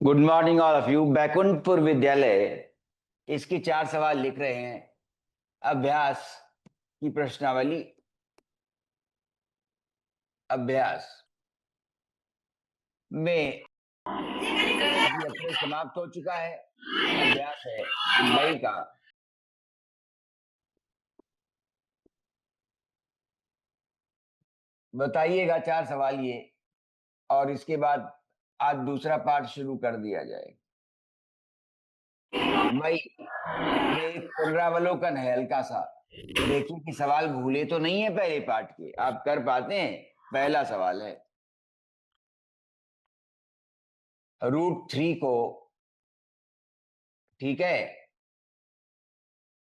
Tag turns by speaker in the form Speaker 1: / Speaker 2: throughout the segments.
Speaker 1: Good morning all of you. Baikunthpur विद्यालय इसकी 4 सवाल लिख रहे हैं। अभ्यास की प्रश्नावली। अभ्यास में अभी अक्षर समाप्त हो चुका है। अभ्यास है मई का। बताइएगा 4 सवाल ये, और इसके बाद आज दूसरा पार्ट शुरू कर दिया जाए। मई ये एक पुनरावलोकन है हल्का सा। देखिए कि सवाल भूले तो नहीं है पहले पार्ट के, आप कर पाते हैं। पहला सवाल है √3 को, ठीक है,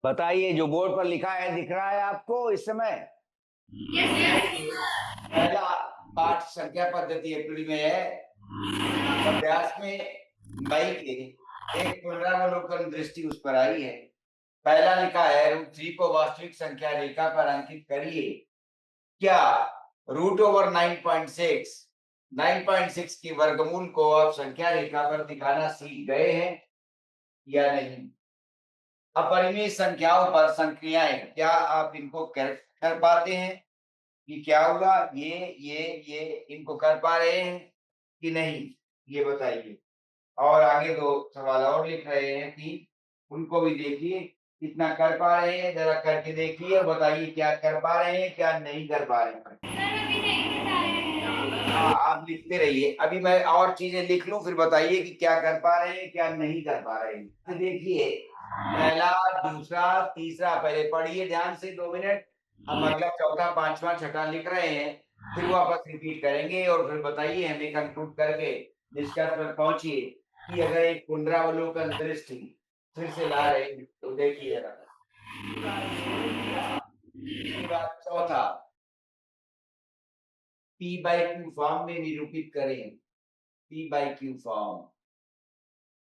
Speaker 1: बताइए। जो बोर्ड पर लिखा है दिख रहा है आपको इस समय? पहला पाठ संख्या पद्धति अप्रैल में है। अभ्यास में मई के एक पुनरावलोकन दृष्टि उस पर आई है। पहला लिखा है √3 को वास्तविक संख्या रेखा पर अंकित करिए। क्या √9.6 9.6 के वर्गमूल को आप संख्या रेखा पर दिखाना सीख गए हैं या नहीं? अपरिमेय संख्याओं पर संक्रियाएं, क्या आप इनको कर पाते हैं? कि क्या हुआ, ये इनको कर पा रहे हैं कि नहीं, ये बताइए। और आगे 2 सवाल और लिख रहे हैं कि उनको भी देखिए कितना कर पा रहे हैं, जरा करके देखिए और बताइए क्या कर पा रहे हैं क्या नहीं कर पा रहे हैं। हाँ, आप लिखते रहिए, अभी मैं और चीजें लिख लूं फिर बताइए कि क्या कर पा रहे हैं क्या नहीं कर पा रहे हैं। तो देखिए पहला, दूसरा, तीसरा पहले पढ़िए ध्यान से 2 मिनट। हम अगला चौथा पांचवा छठा लिख रहे हैं, फिर वापस रिपीट करेंगे और फिर बताइए, हमें कंक्लूड करके निष्कर्ष पर पहुंचिए कि अगर एक पुनरावलोकन दृष्टि फिर से ला रहे हैं तो देखिए जरा। इसके बाद चौथा, P/Q फॉर्म में निरूपित करें। P/Q form,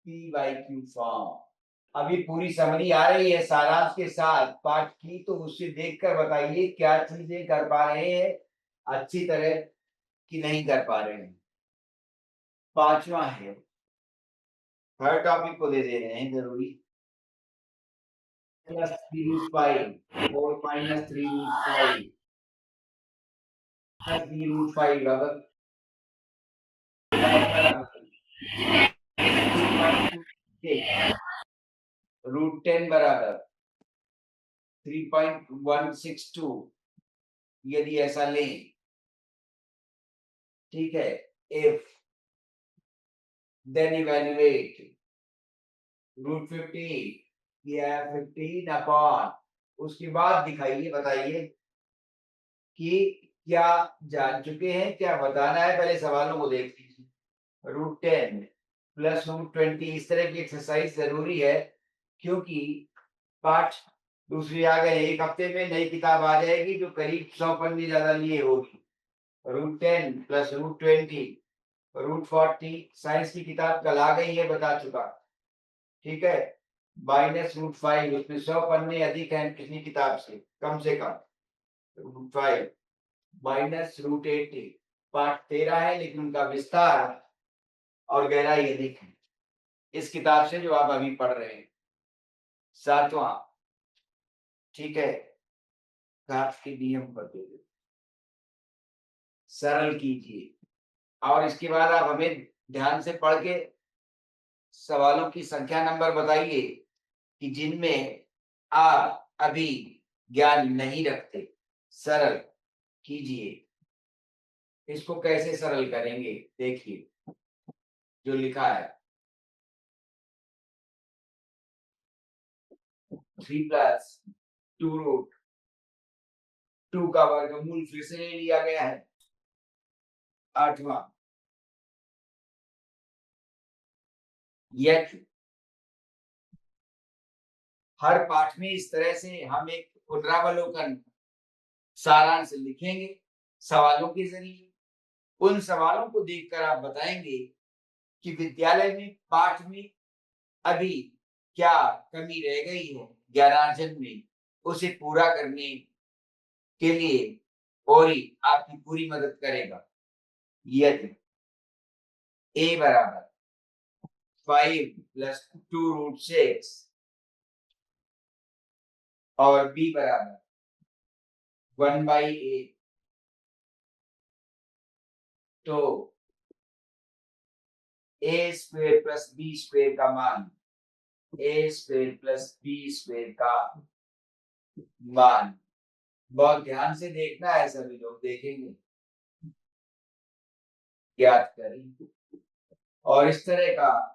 Speaker 1: P/Q form. अभी पूरी समरी आ रही है सारांश के साथ पाठ की, तो उससे देखकर बताइए क्या चीजें कर पा रहे हैं अच्छी तरह कि नहीं कर पा रहे हैं। पांचवा है, हर टॉपिक को दे दे रहे हैं जरूरी। +3√5 और -3√5 +3√5 अगर √10 बराबर 3.162, यदि ऐसा लें, ठीक है। इफ देन इवेल्युएट √15 किया 15 अपॉन, उसके बाद दिखाइए बताइए कि क्या जान चुके हैं क्या बताना है। पहले सवालों को देख लीजिए। √10 प्लस √20, इस तरह की एक्सरसाइज जरूरी है क्योंकि पाठ दूसरी आ गए, एक हफ्ते में नई किताब आ जाएगी जो करीब 100 पन्ने ज्यादा लिए होगी। √10 प्लस √20 √40, साइंस की किताब कल आ गई है, बता चुका, ठीक है। -√5, उसमें 100 पन्ने अधिक हैं पिछली किताब से कम। √5 -√80, पाठ 13 है लेकिन उनका विस्तार और गहराई अधिक है इस किताब से जो आप अभी पढ़ रहे हैं। सातवां, ठीक है, घात के नियम पर दे दो, सरल कीजिए। और इसके बाद आप हमें ध्यान से पढ़ के सवालों की संख्या नंबर बताइए कि जिनमें आप अभी ज्ञान नहीं रखते। सरल कीजिए। इसको कैसे सरल करेंगे देखिए, जो लिखा है 3+2√2 का वर्गमूल फिर से ले लिया गया है। आठवां, यह हर पाठ में इस तरह से हम एक पुनरावलोकन सारांश लिखेंगे सवालों के जरिए। उन सवालों को देखकर आप बताएंगे कि विद्यालय में पाठ में अभी क्या कमी रह गई है ज्ञानार्जन में, उसे पूरा करने के लिए और ही आपकी पूरी मदद करेगा। यदि A बराबर 5 प्लस 2√6 और b बराबर 1/8। तो a square plus b square का मान a square plus b square का मान, बहुत ध्यान से देखना है, सभी लोग देखेंगे, याद करें। और इस तरह का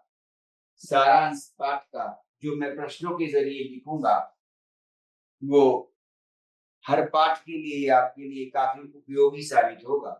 Speaker 1: सारांश पाठ का जो मैं प्रश्नों के जरिए लिखूंगा वो हर पाठ के लिए आपके लिए काफी उपयोगी साबित होगा।